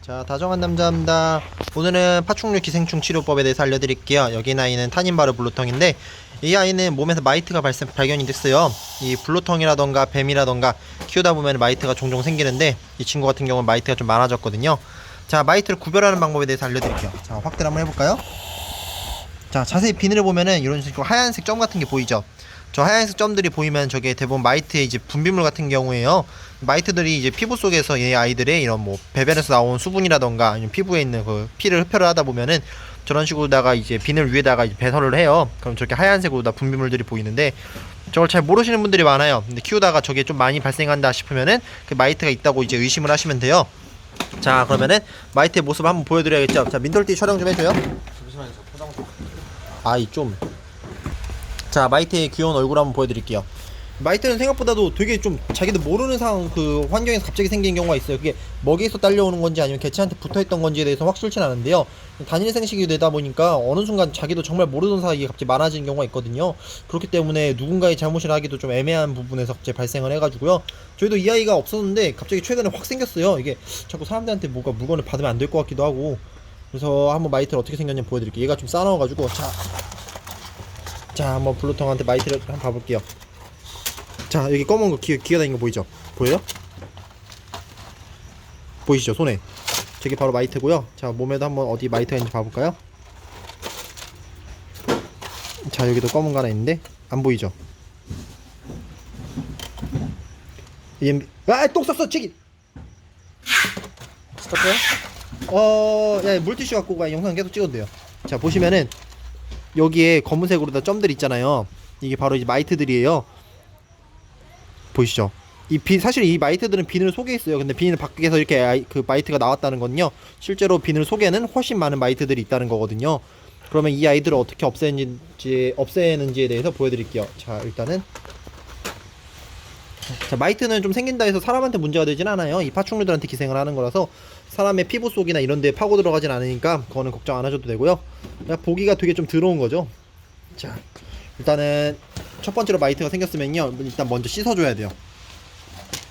자, 다정한 남자입니다. 오늘은 파충류 기생충 치료법에 대해서 알려드릴게요. 여기 아이는 타닌바르 블루텅인데 이 아이는 몸에서 마이트가 발견이 됐어요. 이 블루텅이라던가 뱀이라던가 키우다 보면 마이트가 종종 생기는데 이 친구 같은 경우는 마이트가 좀 많아졌거든요. 자, 마이트를 구별하는 방법에 대해서 알려드릴게요. 자, 확대를 한번 해볼까요? 자, 자세히 비늘을 보면은 이런 식으로 하얀색 점 같은 게 보이죠? 저 하얀색 점들이 보이면 저게 대부분 마이트의 이제 분비물 같은 경우에요. 마이트들이 이제 피부 속에서 이 아이들의 이런 뭐 배변에서 나온 수분이라던가 아니면 피부에 있는 그 피를 흡혈을 하다 보면은 저런 식으로다가 이제 비늘 위에다가 이제 배설을 해요. 그럼 저렇게 하얀색으로 다 분비물들이 보이는데 저걸 잘 모르시는 분들이 많아요. 근데 키우다가 저게 좀 많이 발생한다 싶으면은 그 마이트가 있다고 이제 의심을 하시면 돼요. 자, 그러면은 마이트의 모습 한번 보여드려야겠죠. 자, 민돌띠 촬영 좀 해줘요. 잠시만요, 저 포장 좀. 아이 좀. 자, 마이트의 귀여운 얼굴 한번 보여드릴게요. 마이트는 생각보다도 되게 좀 자기도 모르는 상황 그 환경에서 갑자기 생긴 경우가 있어요. 그게 먹이에서 딸려오는 건지 아니면 개체한테 붙어있던 건지에 대해서 확실치는 않은데요. 단일 생식이 되다 보니까 어느 순간 자기도 정말 모르는 사이에 갑자기 많아지는 경우가 있거든요. 그렇기 때문에 누군가의 잘못을 하기도 좀 애매한 부분에서 갑자기 발생을 해가지고요. 저희도 이 아이가 없었는데 갑자기 최근에 확 생겼어요. 이게 자꾸 사람들한테 뭐가 물건을 받으면 안 될 것 같기도 하고. 그래서 한번 마이트를 어떻게 생겼는지 보여드릴게요. 얘가 좀 싸나워가지고 자, 한번 블루텅한테 마이트를 한번 봐볼게요. 자, 여기 검은 거 기어다니는 거 보이죠? 보여요? 보이시죠? 손에. 저게 바로 마이트고요. 자, 몸에도 한번 어디 마이트가 있는지 봐볼까요? 자, 여기도 검은 거 하나 있는데 안 보이죠? 똥 쌌어! 치기! 스톱해요? 야, 물티슈 갖고 가. 영상 계속 찍어도 돼요. 자, 보시면은 여기에 검은색으로 다 점들 있잖아요. 이게 바로 이제 마이트들이에요. 보이시죠? 사실 이 마이트들은 비늘 속에 있어요. 근데 비늘 밖에서 이렇게 그 마이트가 나왔다는 건요, 실제로 비늘 속에는 훨씬 많은 마이트들이 있다는 거거든요. 그러면 이 아이들을 어떻게 없애는지에 대해서 보여드릴게요. 자, 일단은 자, 마이트는 좀 생긴다 해서 사람한테 문제가 되진 않아요. 이 파충류들한테 기생을 하는 거라서 사람의 피부 속이나 이런 데 파고 들어가진 않으니까 그거는 걱정 안 하셔도 되고요. 그냥 보기가 되게 좀 더러운 거죠. 자, 일단은 첫 번째로 마이트가 생겼으면요, 일단 먼저 씻어줘야 돼요.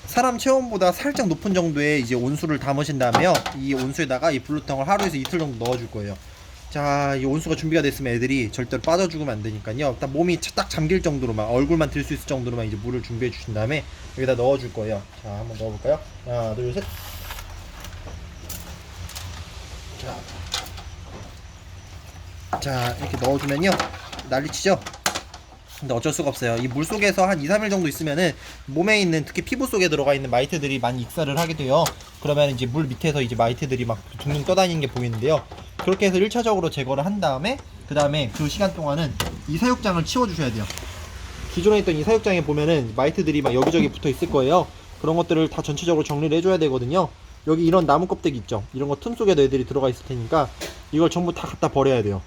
사람 체온보다 살짝 높은 정도의 이제 온수를 담으신 다음에요, 이 온수에다가 이 블루텅을 하루에서 이틀 정도 넣어줄 거예요. 자, 이 온수가 준비가 됐으면 애들이 절대로 빠져 죽으면 안 되니까요. 일단 몸이 딱 잠길 정도로만, 얼굴만 들 수 있을 정도로만 이제 물을 준비해 주신 다음에 여기다 넣어줄 거예요. 자, 한번 넣어볼까요? 하나, 둘, 셋. 자, 이렇게 넣어주면요, 난리치죠? 근데 어쩔 수가 없어요. 이 물 속에서 한 2, 3일 정도 있으면은 몸에 있는, 특히 피부 속에 들어가 있는 마이트들이 많이 익사를 하게 돼요. 그러면 이제 물 밑에서 이제 마이트들이 막 둥둥 떠다니는 게 보이는데요. 그렇게 해서 1차적으로 제거를 한 다음에 그 다음에 그 시간 동안은 이 사육장을 치워주셔야 돼요. 기존에 있던 이 사육장에 보면은 마이트들이 막 여기저기 붙어 있을 거예요. 그런 것들을 다 전체적으로 정리를 해줘야 되거든요. 여기 이런 나무 껍데기 있죠? 이런 거 틈 속에도 애들이 들어가 있을 테니까 이걸 전부 다 갖다 버려야 돼요.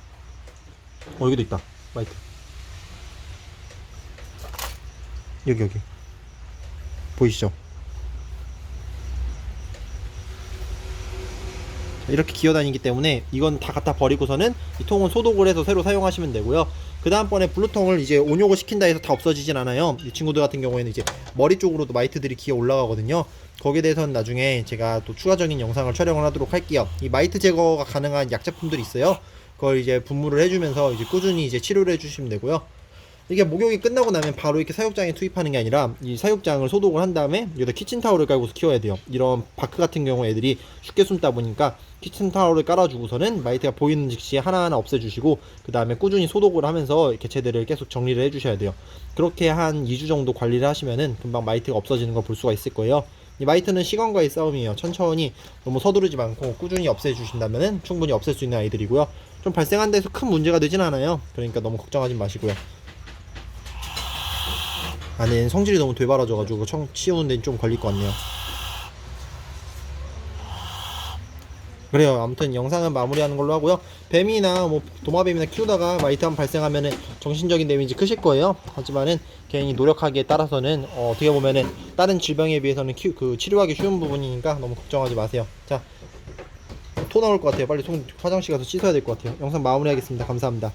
여기도 있다, 마이트. 여기 보이시죠? 이렇게 기어다니기 때문에 이건 다 갖다 버리고서는 이 통은 소독을 해서 새로 사용하시면 되고요. 그 다음번에 블루텅을 이제 온욕을 시킨다 해서 다 없어지진 않아요. 이 친구들 같은 경우에는 이제 머리 쪽으로도 마이트들이 기어 올라가거든요. 거기에 대해서는 나중에 제가 또 추가적인 영상을 촬영을 하도록 할게요. 이 마이트 제거가 가능한 약제품들이 있어요. 그걸 이제 분무를 해주면서 이제 꾸준히 이제 치료를 해주시면 되고요. 이게 목욕이 끝나고 나면 바로 이렇게 사육장에 투입하는 게 아니라 이 사육장을 소독을 한 다음에 여기다 키친타올을 깔고서 키워야 돼요. 이런 바크 같은 경우 애들이 쉽게 숨다 보니까 키친타올을 깔아주고서는 마이트가 보이는 즉시 하나하나 없애주시고 그 다음에 꾸준히 소독을 하면서 개체들을 계속 정리를 해주셔야 돼요. 그렇게 한 2주 정도 관리를 하시면은 금방 마이트가 없어지는 걸 볼 수가 있을 거예요. 이 마이트는 시간과의 싸움이에요. 천천히 너무 서두르지 않고 꾸준히 없애주신다면은 충분히 없앨 수 있는 아이들이고요. 좀 발생한다 해서 큰 문제가 되진 않아요. 그러니까 너무 걱정하지 마시고요. 안에는 성질이 너무 되바라져가지고 치우는 데는 좀 걸릴 것 같네요. 그래요. 아무튼 영상은 마무리하는 걸로 하고요. 뱀이나 뭐 도마뱀이나 키우다가 마이트 한 발생하면은 정신적인 데미지 크실 거예요. 하지만은 개인이 노력하기에 따라서는 어떻게 보면은 다른 질병에 비해서는 치료하기 쉬운 부분이니까 너무 걱정하지 마세요. 자, 토 나올 것 같아요. 빨리 화장실 가서 씻어야 될 것 같아요. 영상 마무리하겠습니다. 감사합니다.